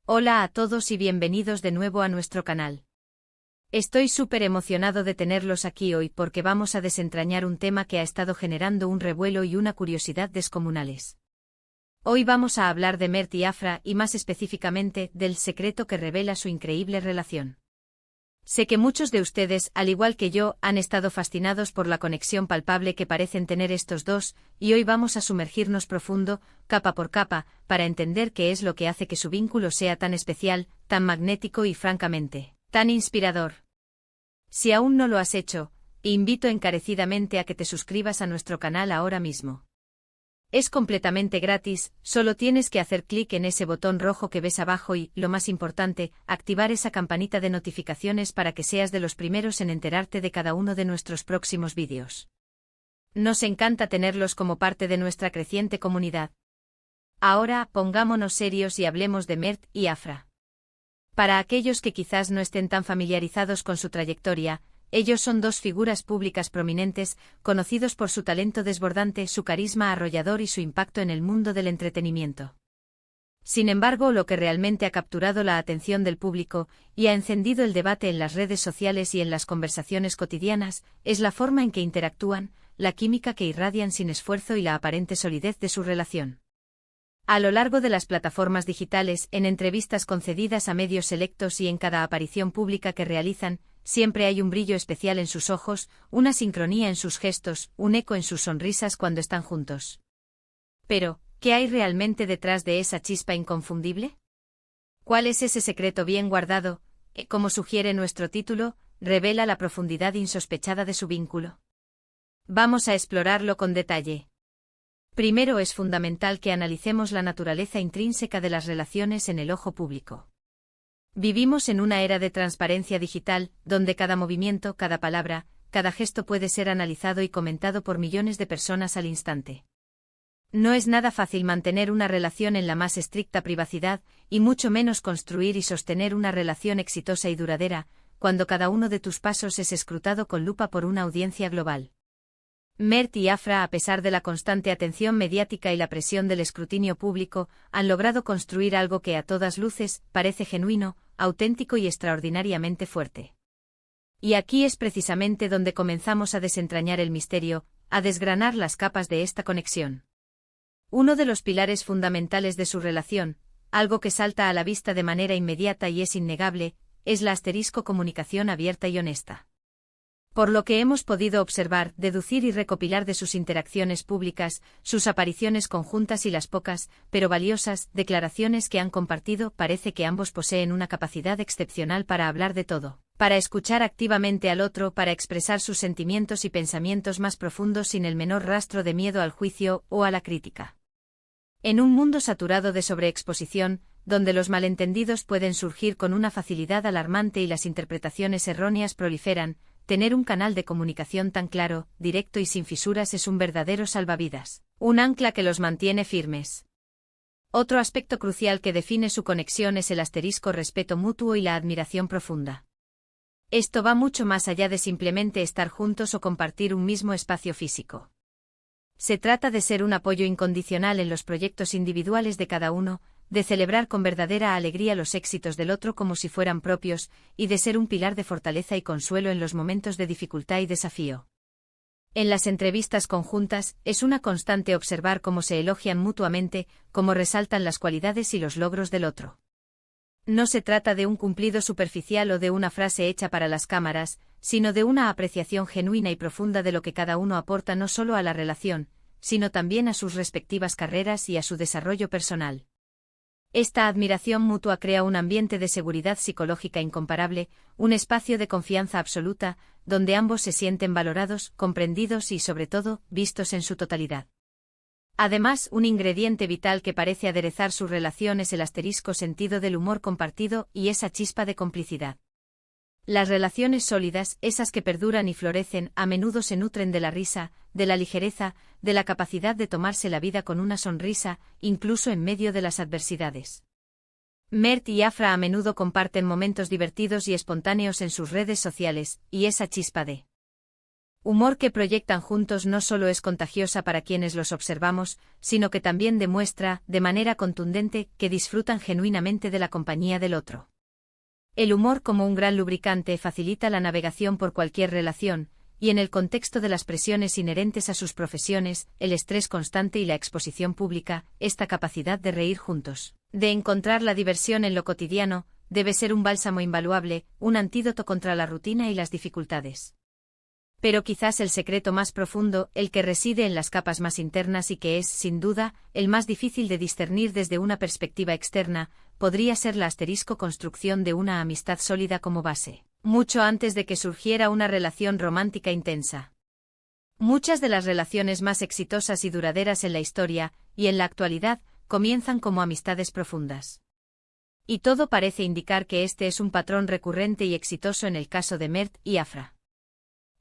Hola a todos y bienvenidos de nuevo a nuestro canal. Estoy súper emocionado de tenerlos aquí hoy porque vamos a desentrañar un tema que ha estado generando un revuelo y una curiosidad descomunales. Hoy vamos a hablar de Mert y Afra y más específicamente del secreto que revela su increíble relación. Sé que muchos de ustedes, al igual que yo, han estado fascinados por la conexión palpable que parecen tener estos dos, y hoy vamos a sumergirnos profundo, capa por capa, para entender qué es lo que hace que su vínculo sea tan especial, tan magnético y francamente, tan inspirador. Si aún no lo has hecho, invito encarecidamente a que te suscribas a nuestro canal ahora mismo. Es completamente gratis, solo tienes que hacer clic en ese botón rojo que ves abajo y, lo más importante, activar esa campanita de notificaciones para que seas de los primeros en enterarte de cada uno de nuestros próximos vídeos. Nos encanta tenerlos como parte de nuestra creciente comunidad. Ahora, pongámonos serios y hablemos de Mert y Afra. Para aquellos que quizás no estén tan familiarizados con su trayectoria, ellos son dos figuras públicas prominentes, conocidos por su talento desbordante, su carisma arrollador y su impacto en el mundo del entretenimiento. Sin embargo, lo que realmente ha capturado la atención del público y ha encendido el debate en las redes sociales y en las conversaciones cotidianas, es la forma en que interactúan, la química que irradian sin esfuerzo y la aparente solidez de su relación. A lo largo de las plataformas digitales, en entrevistas concedidas a medios selectos y en cada aparición pública que realizan, siempre hay un brillo especial en sus ojos, una sincronía en sus gestos, un eco en sus sonrisas cuando están juntos. Pero, ¿qué hay realmente detrás de esa chispa inconfundible? ¿Cuál es ese secreto bien guardado, que, como sugiere nuestro título, revela la profundidad insospechada de su vínculo? Vamos a explorarlo con detalle. Primero es fundamental que analicemos la naturaleza intrínseca de las relaciones en el ojo público. Vivimos en una era de transparencia digital, donde cada movimiento, cada palabra, cada gesto puede ser analizado y comentado por millones de personas al instante. No es nada fácil mantener una relación en la más estricta privacidad, y mucho menos construir y sostener una relación exitosa y duradera, cuando cada uno de tus pasos es escrutado con lupa por una audiencia global. Mert y Afra, a pesar de la constante atención mediática y la presión del escrutinio público, han logrado construir algo que a todas luces parece genuino, auténtico y extraordinariamente fuerte. Y aquí es precisamente donde comenzamos a desentrañar el misterio, a desgranar las capas de esta conexión. Uno de los pilares fundamentales de su relación, algo que salta a la vista de manera inmediata y es innegable, es la comunicación abierta y honesta. Por lo que hemos podido observar, deducir y recopilar de sus interacciones públicas, sus apariciones conjuntas y las pocas, pero valiosas, declaraciones que han compartido, parece que ambos poseen una capacidad excepcional para hablar de todo, para escuchar activamente al otro, para expresar sus sentimientos y pensamientos más profundos sin el menor rastro de miedo al juicio o a la crítica. En un mundo saturado de sobreexposición, donde los malentendidos pueden surgir con una facilidad alarmante y las interpretaciones erróneas proliferan, tener un canal de comunicación tan claro, directo y sin fisuras es un verdadero salvavidas, un ancla que los mantiene firmes. Otro aspecto crucial que define su conexión es el respeto mutuo y la admiración profunda. Esto va mucho más allá de simplemente estar juntos o compartir un mismo espacio físico. Se trata de ser un apoyo incondicional en los proyectos individuales de cada uno, de celebrar con verdadera alegría los éxitos del otro como si fueran propios, y de ser un pilar de fortaleza y consuelo en los momentos de dificultad y desafío. En las entrevistas conjuntas, es una constante observar cómo se elogian mutuamente, cómo resaltan las cualidades y los logros del otro. No se trata de un cumplido superficial o de una frase hecha para las cámaras, sino de una apreciación genuina y profunda de lo que cada uno aporta no solo a la relación, sino también a sus respectivas carreras y a su desarrollo personal. Esta admiración mutua crea un ambiente de seguridad psicológica incomparable, un espacio de confianza absoluta, donde ambos se sienten valorados, comprendidos y, sobre todo, vistos en su totalidad. Además, un ingrediente vital que parece aderezar su relación es el sentido del humor compartido y esa chispa de complicidad. Las relaciones sólidas, esas que perduran y florecen, a menudo se nutren de la risa, de la ligereza, de la capacidad de tomarse la vida con una sonrisa, incluso en medio de las adversidades. Mert y Afra a menudo comparten momentos divertidos y espontáneos en sus redes sociales, y esa chispa de humor que proyectan juntos no solo es contagiosa para quienes los observamos, sino que también demuestra, de manera contundente, que disfrutan genuinamente de la compañía del otro. El humor como un gran lubricante facilita la navegación por cualquier relación, y en el contexto de las presiones inherentes a sus profesiones, el estrés constante y la exposición pública, esta capacidad de reír juntos, de encontrar la diversión en lo cotidiano, debe ser un bálsamo invaluable, un antídoto contra la rutina y las dificultades. Pero quizás el secreto más profundo, el que reside en las capas más internas y que es, sin duda, el más difícil de discernir desde una perspectiva externa, podría ser la construcción de una amistad sólida como base, mucho antes de que surgiera una relación romántica intensa. Muchas de las relaciones más exitosas y duraderas en la historia, y en la actualidad, comienzan como amistades profundas. Y todo parece indicar que este es un patrón recurrente y exitoso en el caso de Mert y Afra.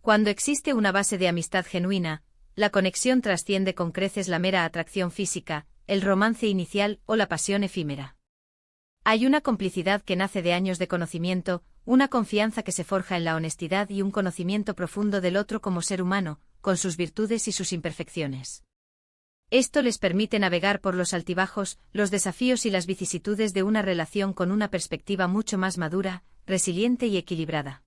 Cuando existe una base de amistad genuina, la conexión trasciende con creces la mera atracción física, el romance inicial o la pasión efímera. Hay una complicidad que nace de años de conocimiento, una confianza que se forja en la honestidad y un conocimiento profundo del otro como ser humano, con sus virtudes y sus imperfecciones. Esto les permite navegar por los altibajos, los desafíos y las vicisitudes de una relación con una perspectiva mucho más madura, resiliente y equilibrada.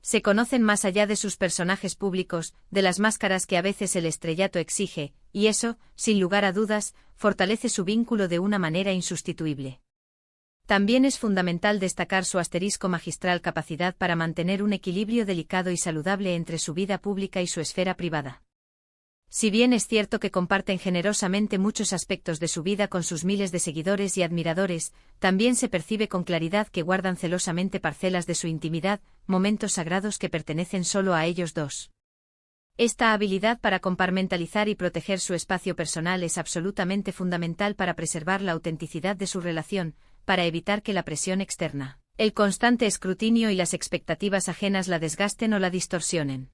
Se conocen más allá de sus personajes públicos, de las máscaras que a veces el estrellato exige, y eso, sin lugar a dudas, fortalece su vínculo de una manera insustituible. También es fundamental destacar su magistral capacidad para mantener un equilibrio delicado y saludable entre su vida pública y su esfera privada. Si bien es cierto que comparten generosamente muchos aspectos de su vida con sus miles de seguidores y admiradores, también se percibe con claridad que guardan celosamente parcelas de su intimidad, momentos sagrados que pertenecen solo a ellos dos. Esta habilidad para compartimentalizar y proteger su espacio personal es absolutamente fundamental para preservar la autenticidad de su relación, para evitar que la presión externa, el constante escrutinio y las expectativas ajenas la desgasten o la distorsionen.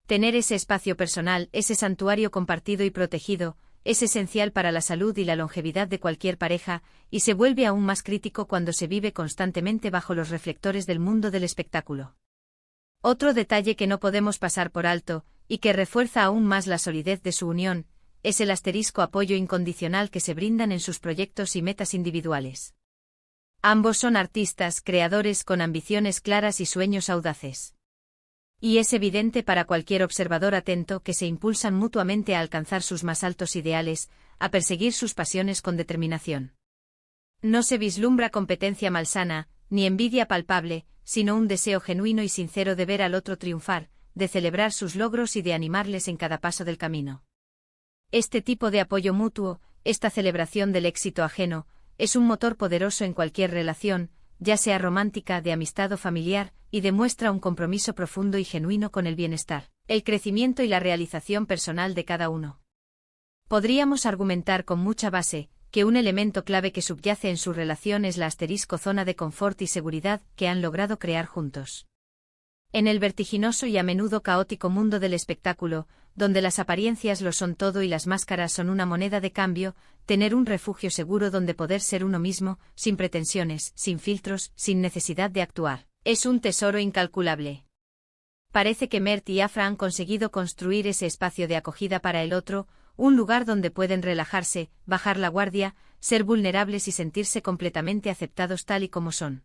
Tener ese espacio personal, ese santuario compartido y protegido, es esencial para la salud y la longevidad de cualquier pareja, y se vuelve aún más crítico cuando se vive constantemente bajo los reflectores del mundo del espectáculo. Otro detalle que no podemos pasar por alto, y que refuerza aún más la solidez de su unión, es el apoyo incondicional que se brindan en sus proyectos y metas individuales. Ambos son artistas, creadores con ambiciones claras y sueños audaces. Y es evidente para cualquier observador atento que se impulsan mutuamente a alcanzar sus más altos ideales, a perseguir sus pasiones con determinación. No se vislumbra competencia malsana, ni envidia palpable, sino un deseo genuino y sincero de ver al otro triunfar, de celebrar sus logros y de animarles en cada paso del camino. Este tipo de apoyo mutuo, esta celebración del éxito ajeno, es un motor poderoso en cualquier relación, ya sea romántica, de amistad o familiar, y demuestra un compromiso profundo y genuino con el bienestar, el crecimiento y la realización personal de cada uno. Podríamos argumentar con mucha base que un elemento clave que subyace en su relación es la zona de confort y seguridad que han logrado crear juntos. En el vertiginoso y a menudo caótico mundo del espectáculo, donde las apariencias lo son todo y las máscaras son una moneda de cambio, tener un refugio seguro donde poder ser uno mismo, sin pretensiones, sin filtros, sin necesidad de actuar, es un tesoro incalculable. Parece que Mert y Afra han conseguido construir ese espacio de acogida para el otro, un lugar donde pueden relajarse, bajar la guardia, ser vulnerables y sentirse completamente aceptados tal y como son.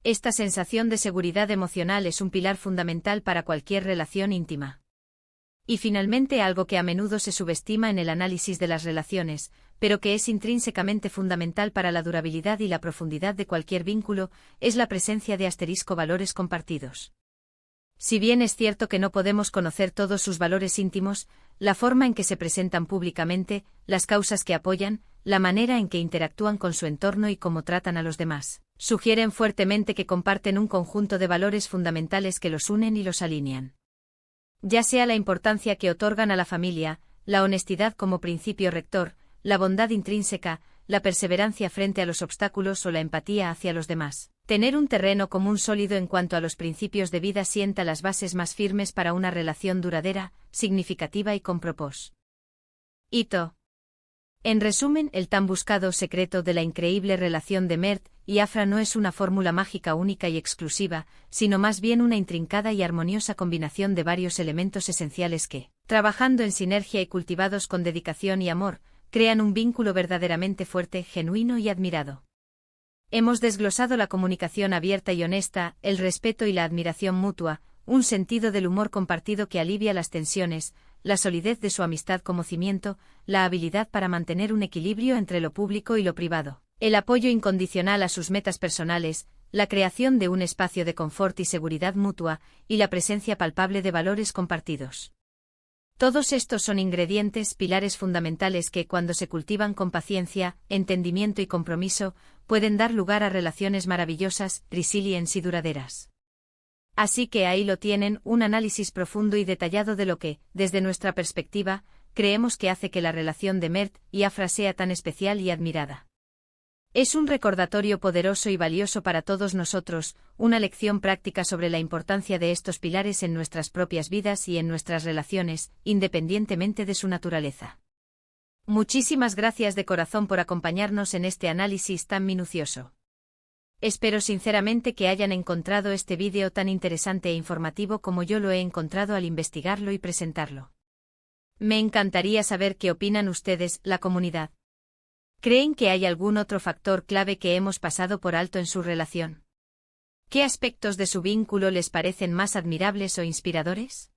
Esta sensación de seguridad emocional es un pilar fundamental para cualquier relación íntima. Y finalmente algo que a menudo se subestima en el análisis de las relaciones, pero que es intrínsecamente fundamental para la durabilidad y la profundidad de cualquier vínculo, es la presencia de valores compartidos. Si bien es cierto que no podemos conocer todos sus valores íntimos, la forma en que se presentan públicamente, las causas que apoyan, la manera en que interactúan con su entorno y cómo tratan a los demás, sugieren fuertemente que comparten un conjunto de valores fundamentales que los unen y los alinean. Ya sea la importancia que otorgan a la familia, la honestidad como principio rector, la bondad intrínseca, la perseverancia frente a los obstáculos o la empatía hacia los demás. Tener un terreno común sólido en cuanto a los principios de vida sienta las bases más firmes para una relación duradera, significativa y con propósito. En resumen, el tan buscado secreto de la increíble relación de Mert y Afra no es una fórmula mágica única y exclusiva, sino más bien una intrincada y armoniosa combinación de varios elementos esenciales que, trabajando en sinergia y cultivados con dedicación y amor, crean un vínculo verdaderamente fuerte, genuino y admirado. Hemos desglosado la comunicación abierta y honesta, el respeto y la admiración mutua, un sentido del humor compartido que alivia las tensiones, la solidez de su amistad como cimiento, la habilidad para mantener un equilibrio entre lo público y lo privado, el apoyo incondicional a sus metas personales, la creación de un espacio de confort y seguridad mutua, y la presencia palpable de valores compartidos. Todos estos son ingredientes, pilares fundamentales que, cuando se cultivan con paciencia, entendimiento y compromiso, pueden dar lugar a relaciones maravillosas, resilientes y duraderas. Así que ahí lo tienen, un análisis profundo y detallado de lo que, desde nuestra perspectiva, creemos que hace que la relación de Mert y Afra sea tan especial y admirada. Es un recordatorio poderoso y valioso para todos nosotros, una lección práctica sobre la importancia de estos pilares en nuestras propias vidas y en nuestras relaciones, independientemente de su naturaleza. Muchísimas gracias de corazón por acompañarnos en este análisis tan minucioso. Espero sinceramente que hayan encontrado este vídeo tan interesante e informativo como yo lo he encontrado al investigarlo y presentarlo. Me encantaría saber qué opinan ustedes, la comunidad. ¿Creen que hay algún otro factor clave que hemos pasado por alto en su relación? ¿Qué aspectos de su vínculo les parecen más admirables o inspiradores?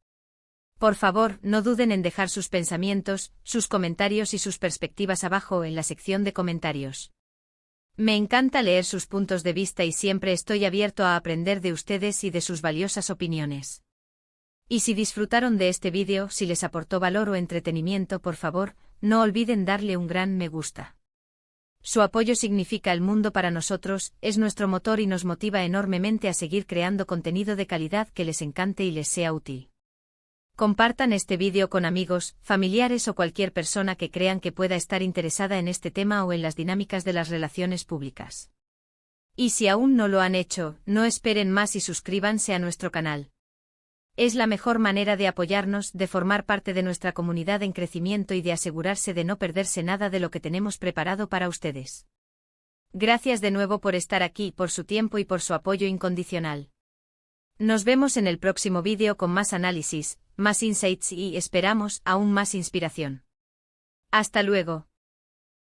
Por favor, no duden en dejar sus pensamientos, sus comentarios y sus perspectivas abajo en la sección de comentarios. Me encanta leer sus puntos de vista y siempre estoy abierto a aprender de ustedes y de sus valiosas opiniones. Y si disfrutaron de este vídeo, si les aportó valor o entretenimiento, por favor, no olviden darle un gran me gusta. Su apoyo significa el mundo para nosotros, es nuestro motor y nos motiva enormemente a seguir creando contenido de calidad que les encante y les sea útil. Compartan este vídeo con amigos, familiares o cualquier persona que crean que pueda estar interesada en este tema o en las dinámicas de las relaciones públicas. Y si aún no lo han hecho, no esperen más y suscríbanse a nuestro canal. Es la mejor manera de apoyarnos, de formar parte de nuestra comunidad en crecimiento y de asegurarse de no perderse nada de lo que tenemos preparado para ustedes. Gracias de nuevo por estar aquí, por su tiempo y por su apoyo incondicional. Nos vemos en el próximo vídeo con más análisis, más insights y, esperamos, aún más inspiración. Hasta luego.